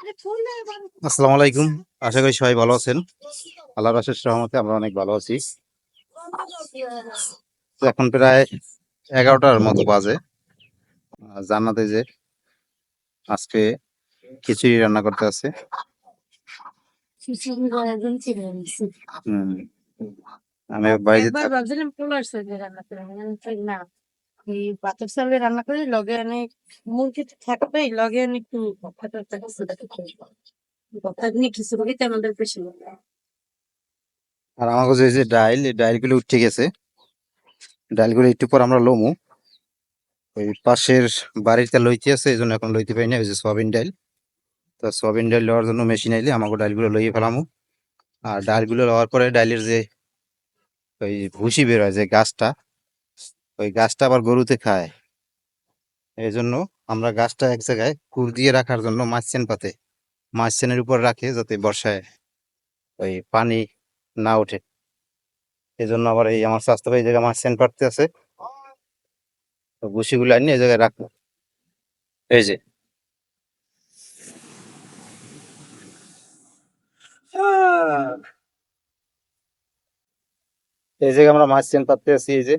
আসসালামু আলাইকুম। আশা করি সবাই ভালো আছেন। আল্লাহর অশেষ রহমতে আমরা অনেক ভালো আছি। তো এখন প্রায় 11টার মতো বাজে। জান্নাতে যে আজকে খিচুড়ি রান্না করতে আছে। হুম, আমি বাইরে একবার ভাবছিলাম পোলার চালে রান্না করে না এই পাথর চালে রান্না করে লগে অনেক মুরগি তো থাকবেই লগে অনেক একটু কথা নিয়ে খিচুড়িতে আমাদের বেশি আর আমার কাছে এই যে ডাইল, এই ডাইলগুলো উঠে গেছে। ডাইলগুলো একটু পর আমরা লমু। ওই পাশের বাড়িতে লইতে আছে, এই জন্য এখন লইতে পারি না। ওই যে সয়াবিন ডাইল, তো সয়াবিন ডাইল লওয়ার জন্য মেশিন আইলে আমাকে ডাইলগুলো লইয়ে ফেলামু। আর ডাইলগুলো লওয়ার পরে ডাইলের যে ওই ভুসি বের হয় যে গাছটা, ওই গাছটা আবার গরুতে খায়। এই জন্য আমরা গাছটা এক জায়গায় কুর দিয়ে রাখার জন্য মাঝখান পাতে মাঝখানের উপর রাখে, যাতে বর্ষায় ওই পানি না ওঠে। এই জন্য আবার এই আমার স্বাস্থ্য এই জায়গায় মাঝখান পাততে আছে, তো ভুসিগুলো আনি এই জায়গায় রাখবো। এই যে এই জায়গায় আমরা মাঝখান পাততে আছি। এই যে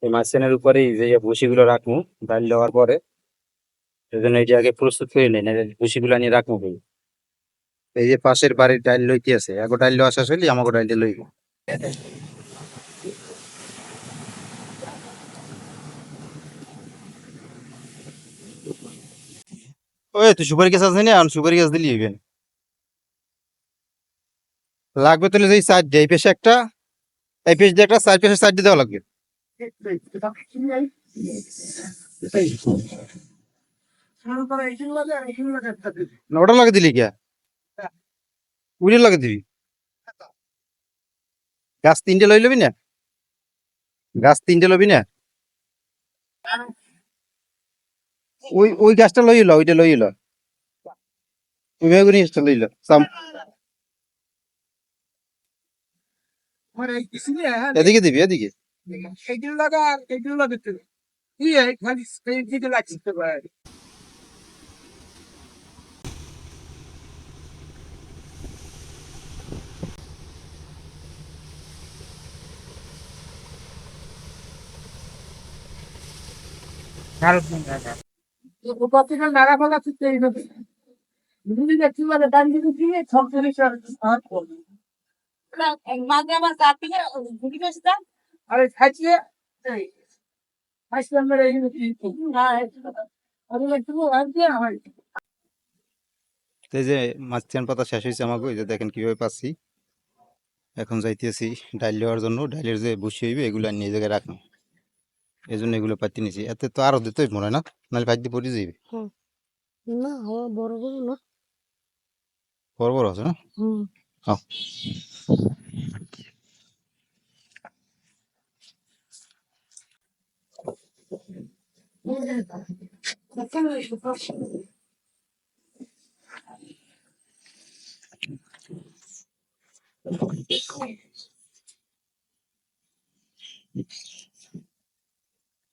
এই মাঝখানের উপরেই যে ভুসিগুলো রাখবো ডাল দেওয়ার পরে। এই জন্য এটি আগে প্রস্তুত করে নেই, ভুসিগুলো আনি রাখবো। এই যে পাশের বাড়ির ডাইল লইতে আছে, এগো ডাইল লওয়া শেষ হইলে আমাকে ডাইলটা লইব। ওই তুই সুপারি গাছ আছে না, সুপারি গাছ দিলি হইবে। লাগবে তাহলে এই সাইড দিয়ে এই পেশে একটা, এই পেশ দিয়ে একটা, সাইড পেশে সাইড দিয়ে দেওয়া লাগবে। না, ওটা লাগে দিলি কে? উড়ে লাগে দিবি। গাছ তিনটে লই লবি না, গাছ তিনটে লবি না। ওই ওই গাছটা লই ল, ওইটা লই ল। ওই মেগুনি গাছটা লই ল সাম। এদিকে দিবি, এদিকে। আরে খাইছে এই যে মাঝখান পাতা শেষ হয়েছে আমাকে, এই যে দেখেন কিভাবে পাচ্ছি। এখন যাইতেছি ডাইল দেওয়ার জন্য। ডাইলের যে বসি হইবে এগুলো নিয়ে এই জায়গায় রাখবো। এই জন্য এগুলো পাতি নিছি, এতে তো আরো দিতে মনে হয় না, নাহলে পাতি দিয়ে পড়ে যাইবে। না হওয়া বড় বড় না বড় বড় আছে না? হুম হ্যাঁ।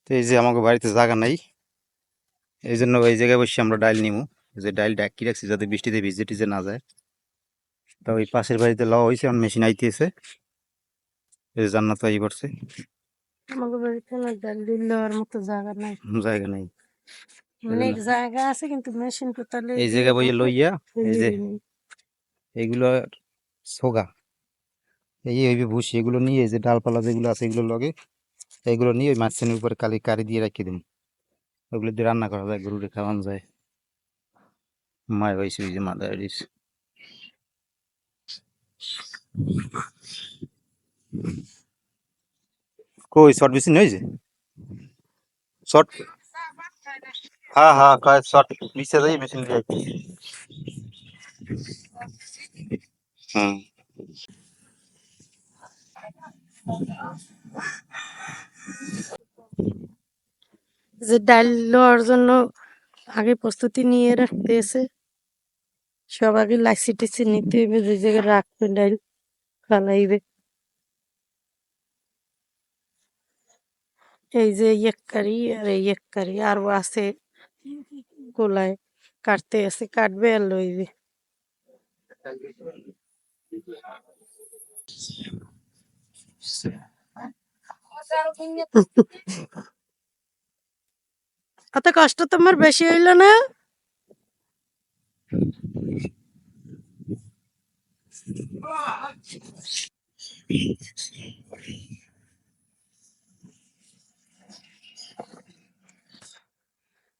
তো এই যে আমাকে বাড়িতে জায়গা নাই, এই জন্য এই জায়গায় বসে আমরা ডাইল নিমু। এই যে ডাইল ডাকি রাখছি যাতে বৃষ্টিতে ভিজে টিজে না যায়। তো ওই পাশের বাড়িতে লওয়া হয়েছে, এখন মেশিন আইতেছে। এই যে জান্নাত আই পড়ছে। আমাদের বাড়িতে না ডাল দিল দেওয়ার মতো জায়গা নাই জায়গা নাই, অনেক জায়গা আছে কিন্তু মেশিন কোথালে এই দিয়ে জায়গায় বইয়ে লইয়া এই যে দিই এইগুলো সোগা, এই হইবে ভুসি, এগুলো নিয়ে এই যে ডালপালা যেগুলো আছে এগুলো লগে এইগুলো নিয়ে ওই মাঝখানের উপরে কালি কারি দিয়ে রাখিয়ে দিন। ওগুলো দিয়ে রান্না করা যায়, গরুরে খাওয়ানো যায়। মায়ের হয়েছে ওই যে মাদার ডিস। কই শর্ট বেশি হয়েছে? শর্ট, হ্যাঁ হ্যাঁ, কয় শর্ট মিশে যাই মেশিন দিয়ে। হুম। যে ডাল দেওয়ার জন্য আগে প্রস্তুতি নিয়ে রাখতে এসে সব আগে লাইসি টিসি নিতে হবে যে জায়গায় রাখবে ডাল ফালাইবে এই যে এক কারি আর এই এক কারি আরো আছে গোলায় কাটতে আছে, কাটবে আর লইবে। অত কষ্ট তোমার বেশি হইল না?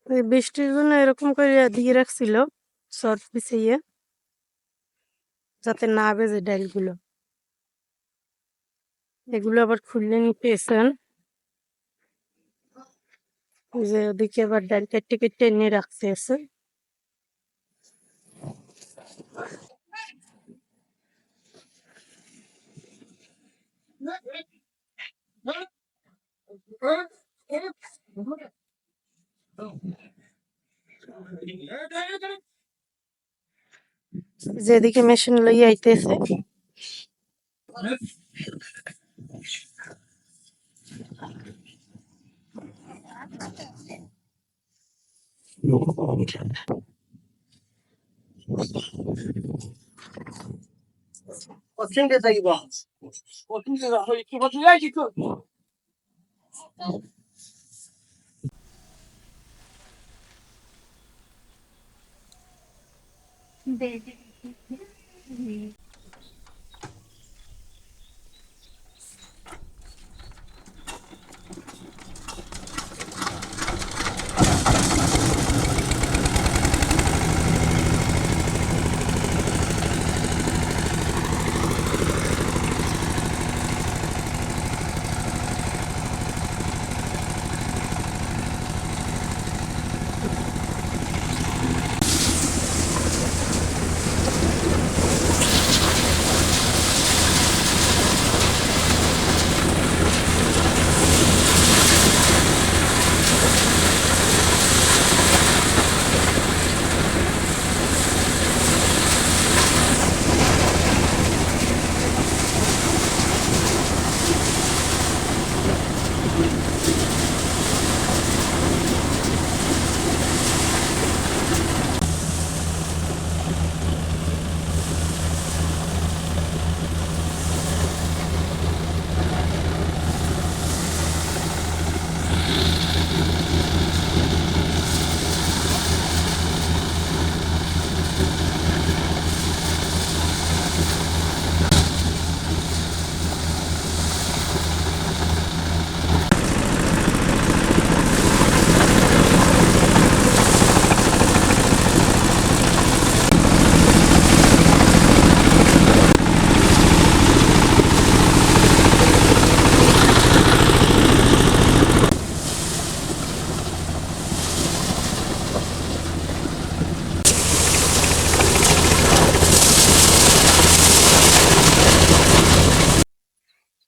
এই বৃষ্টির জন্য এরকম করে দিয়ে রাখছিল শর্ট বিছিয়ে, যাতে না বেজে ডালগুলো। এগুলো আবার খুললে নিতেছেন, এই যে ওদিকে আবার ডাল কেটে কেটে এনে রাখতেছে। যেদিকে মেশিন লইয়া আইতেছে,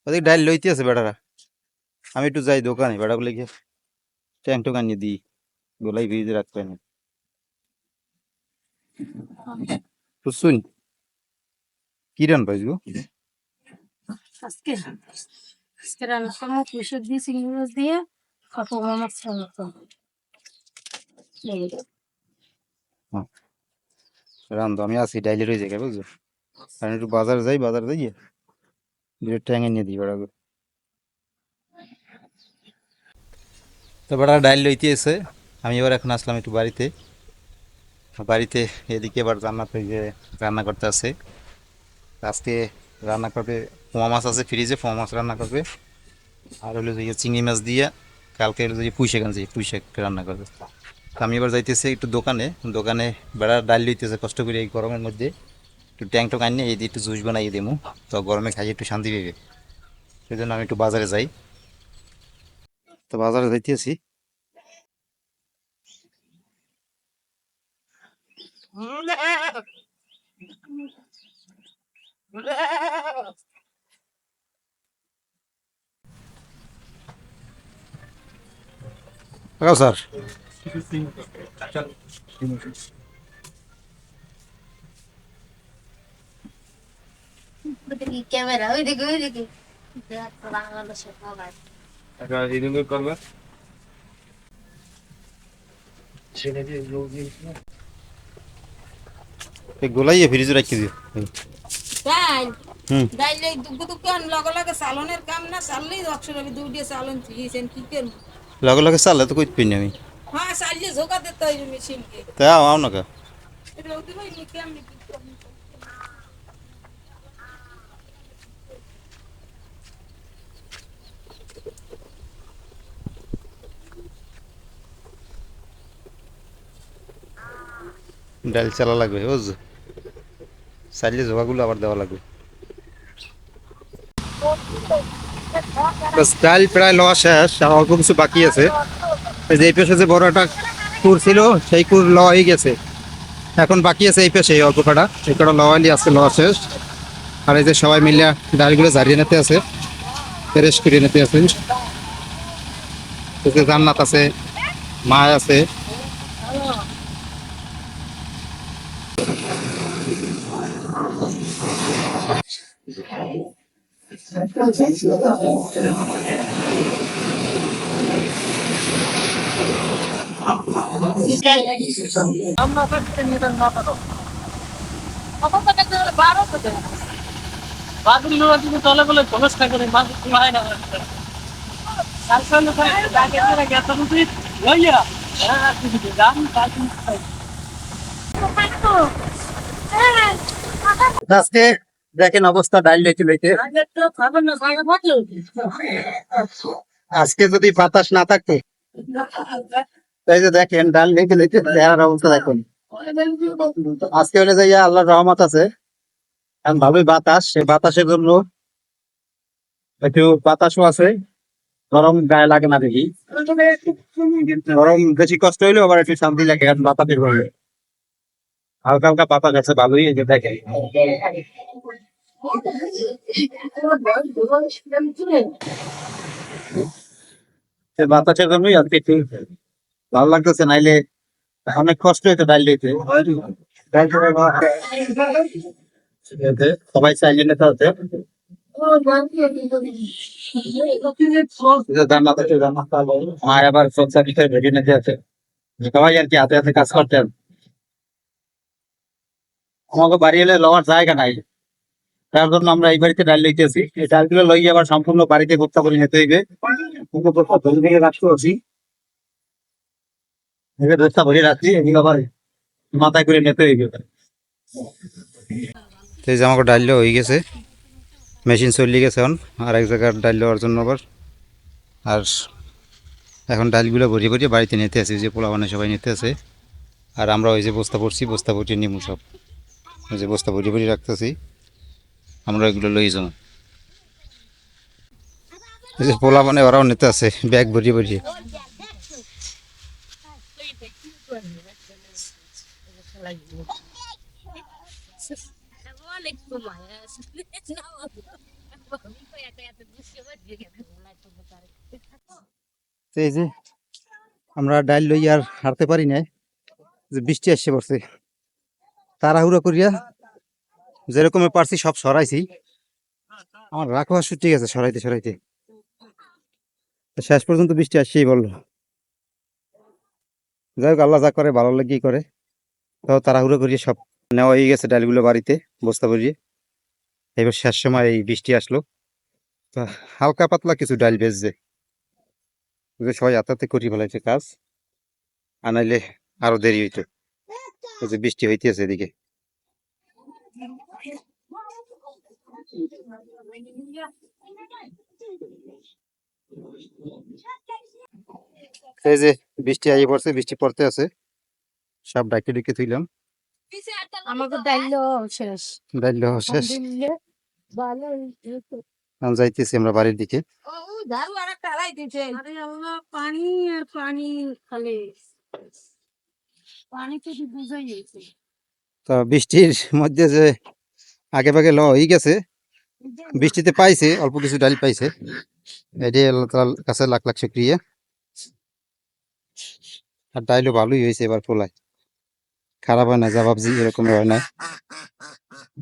ওদিকে ডাইল লইতে আছে বেটারা। আমি একটু যাই দোকানে, বেটাগুলো গিয়ে ট্যাং টুক আনিয়ে দিই, গোলাই ভিজে রাখতে না। শুন, কি রান পাইছো? আজকে আজকে রান্না করবো পুঁইশাক দিয়ে, চিংড়ি মাছ দিয়ে, কাঁকড়া মাছ রান্না করবো। রান তো আমি আছি, ডাইলি রয়ে যাই বুঝছো। আমি একটু বাজারে যাই, বাজারে যাই দুটো ট্যাং এনে দিই বেটাকে। তো বেটা ডাইল লইতে এসে আমি এবার এখন আসলাম একটু বাড়িতে। বাড়িতে এদিকে এবার রান্নাতে যে রান্না করতে আছে আজকে, রান্না করবে পোয়া মাছ আছে ফ্রিজে, পোয়া মাছ রান্না করবে। আর হলো যে চিংড়ি মাছ দিয়ে কালকে হলো যে পুঁইশাক আনছি, পুঁইশাক রান্না করবে। তো আমি এবার যাইতেছি একটু দোকানে, দোকানে বেড়া ডাল লইতেছে কষ্ট করে এই গরমের মধ্যে। একটু ট্যাং টক আনিয়ে এই দিয়ে একটু জুস বানাইয়ে দেবো, তো গরমে খাইয়ে একটু শান্তি পেবে। সেই জন্য আমি একটু বাজারে যাই। তো বাজারে যাইতেছি। স্যার ক্যামেরা ওইদিকে ওইদিকে বাংলাদেশের মোবাইল এদিকে করবে গোলাইয়ে ফ্রিজে রাখি দিও। ডাইল হুম ডাইল এই দুগ্গ দুগ্গ লগে লগে চালনের কাম না চাললেই অক্ষর আমি দুইটা চালন থিয়েছেন কি করব লগে লগে চালে তো কই পিনি আমি। হ্যাঁ চালিয়ে ঝোকা দিতে হয় মেশিনকে তা আও না কা রোদি ভাই নিকে আমি কি করব ডাল চালা লাগবে বুঝ চালিয়ে জবাগুলো আবার দেওয়া লাগবে। বাস ডাল প্রায় লওয়া শেষ, আর অল্প কিছু বাকি আছে। এই যে এই পাশে যে বড় একটা কুর ছিল সেই কুর লওয়া হয়ে গেছে, এখন বাকি আছে এই পাশে এই অল্প কাটা, এই কটা লওয়ালি আছে, লওয়া শেষ। আর এই যে সবাই মিলে ডালগুলো ঝাড়িয়ে নিতে আছে, ফ্রেশ করে নিতে আছে। এই যে জান্নাত আছে, মা আছে। আজকে দেখেন অবস্থা ডাল লইতে লইতে, আজকে যদি বাতাস না থাকতো, তাই যে দেখেন ডাল লইতে লইতে দেহার অবস্থা দেখুন। আজকে হলে যে আল্লাহর রহমত আছে, এখন ভালোই বাতাস, সেই বাতাসের জন্য একটু বাতাসও আছে, গরম গায়ে লাগে না দেখি। গরম বেশি কষ্ট হইলেও আবার একটু শান্তি লাগে, এখন বাতাসের ভাবে হালকা হালকা বাতাস আছে, ভালোই এই যে দেখেন। সে বাতাসের জন্যই আজকে একটু ভালো লাগতেছে, নাইলে অনেক কষ্ট হইতো ডাল দিতে। সবাই চাইলে নিতে হচ্ছে। মা আবার সবসা বিষয়ে ভেজে নিতে আছে, সবাই আর কি হাতে হাতে কাজ করতেন। আমাকে বাড়ি এলে লওয়ার জায়গা নাই, তার জন্য আমরা এই বাড়িতে ডাল লইতেছি। এই ডালগুলো লই আবার সম্পূর্ণ বাড়িতে ভর্তা করে নিতে হইবে। রাখতে আছি, ভর্তা ভরে রাখছি, এগুলো আবার মাথায় করে নিতে হইবে। এই যে আমাকে ডাল হয়ে গেছে, মেশিন চলে গেছে এখন আর এক জায়গার ডাল দেওয়ার জন্য আবার। আর এখন ডালগুলো ভরিয়ে ভরিয়ে বাড়িতে নিতে আসে, যে পোলা বানায় সবাই নিতে আসে। আর আমরা ওই যে বস্তা পড়ছি, বস্তা ভরিয়ে নিবো সব, ওই যে বস্তা ভরিয়ে ভরিয়ে রাখতেছি, আমরা ওইগুলো লই যাবো। এই যে পোলা বানায় ওরাও নিতে আসে ব্যাগ ভরিয়ে ভরিয়ে। অনেক সময় তো এই যে আমরা ডাল লই আর হারতে পারি না, যে বৃষ্টি আসছে পড়ছে, তাড়াহুড়ো করিয়া যেরকম পারছি সব সরাইছি। আমার রাখা ছুটি গেছে সরাইতে সরাইতে, তো শেষ পর্যন্ত বৃষ্টি আসছেই বললো। যাই হোক, আল্লাহ যা করে ভালো লাগেই করে। তো তাড়াহুড়ো করিয়ে সব নেওয়া হয়ে গেছে ডালগুলো বাড়িতে বস্তা ভরিয়ে। এবার শেষ সময় এই বৃষ্টি আসলো, তো হালকা পাতলা কিছু ডাল বেচছে, সবাই হাতে করি ফেলাইছে কাজ, আনাইলে আরো দেরি হইতো। ওই যে বৃষ্টি হইতেছে এদিকে। এই যে বৃষ্টি আইয়ে পড়ছে, বৃষ্টি পড়তে আছে, সব ডাকি ডুকে থইলাম। আমাকে ডাইল শেষ ডাল শেষ, দিলে ভালো হইতো। আমি যাইতেছি আমরা বাড়ির দিকে। ও দারু আরেকটা আড়াই দিতে আরে আল্লাহ, পানি আর পানি, খালি পানি তো বুঝাই যাইছে। তো বৃষ্টির মধ্যে যে আগে ভাগে ল হয়ে গেছে, বৃষ্টিতে পাইছে অল্প কিছু ডাল পাইছে, এটাই আল্লাহ তাআলার কাছে লাখ লাখ শুকরিয়া। আর ডাইলও ভালোই হয়েছে এবার পোলায়, খারাপ হয় না, যা ভাবছি এরকম হয় না।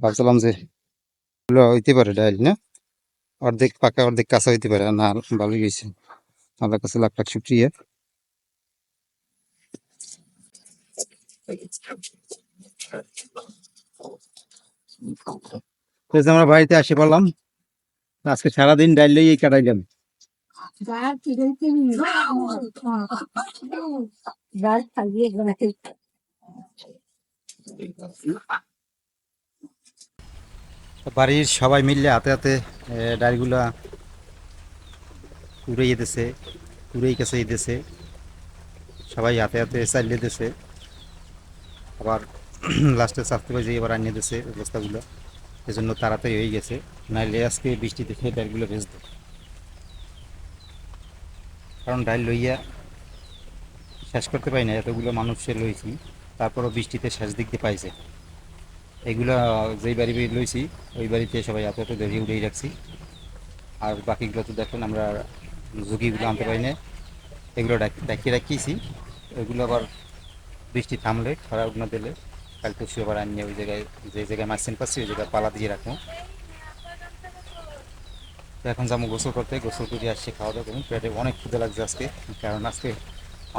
ভাবছিলাম যে হইতে পারে ডাইল না, অর্ধেক পাকা অর্ধেক কাঁচা হইতে পারে, না ভালোই হয়েছে, আল্লাহর কাছে লাখ লাখ শুকরিয়া। তো এই যে আমরা বাড়িতে আসি পড়লাম, আজকে সারাদিন ডাইল লইয়েই কাটাইলাম। তো বাড়ির সবাই মিললে হাতে হাতে ডালগুলা উড়াইয়ে দিছে, উড়াই কাছে দিছে, সবাই হাতে হাতে চালিয়ে দিছে, আবার লাস্টে চাপতে পারে যে এবার আনিয়ে দিছে বস্তাগুলো, এজন্য তাড়াতাড়ি হয়ে গেছে, নাইলে আজকে বৃষ্টিতে খেয়ে ডালগুলো ভেজত। কারণ ডাল লইয়া শেষ করতে পারি না, এতগুলো মানুষের লইছি, তারপরও বৃষ্টিতে শেষ দিক দিয়ে পাইছে। এগুলা যেই বাড়ি লইছি ওই বাড়িতে সবাই হাতে হাতে ধরিয়ে উড়েই রাখছি। আর বাকিগুলো তো দেখুন আমরা ঝুঁকিগুলো আনতে পারি না, এগুলো ডাকিয়ে রাখিয়েছি। এগুলো আবার বৃষ্টি থামলে খরা উঠনা দিলে কাল পরশু আবার আনিয়ে ওই জায়গায়, যে জায়গায় মাছ পাচ্ছি ওই জায়গায় পালা দিয়ে রাখবো। তো এখন যাবো গোসল করতে, গোসল করে আসছি, খাওয়া দাওয়া করুন। পেটে অনেক ক্ষুদে লাগছে আজকে, কারণ আজকে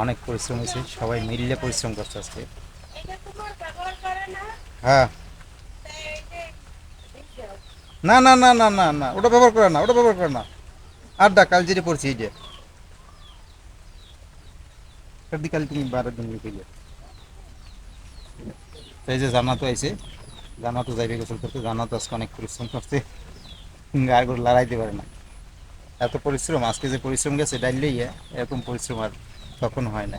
অনেক পরিশ্রম হয়েছে, সবাই মিললে পরিশ্রম করছে আজকে। হ্যাঁ, না না না না না না, ওটা ব্যবহার করে না, ওটা ব্যবহার করে না। আড্ডা কাল যেটা পড়ছি এইটা কাল তুমি 12 দিন লিখে। এই যে জান্নাতও আইছে, জান্নাতও যাইবে গোসল করতে। জান্নাত আজকে অনেক পরিশ্রম করছে, গায়ে করে লড়াইতে পারে না, এত পরিশ্রম। আজকে যে পরিশ্রম গেছে ডাইলেই, এরকম পরিশ্রম আর কখনো হয় না।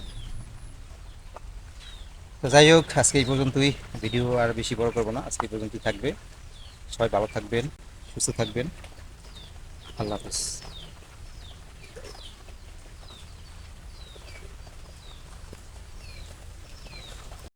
তো যাই হোক, আজকে এই পর্যন্তই, ভিডিও আর বেশি বড় করবো না, আজকে এই পর্যন্তই থাকবে। সবাই ভালো থাকবেন, সুস্থ থাকবেন, আল্লাহ হাফেজ।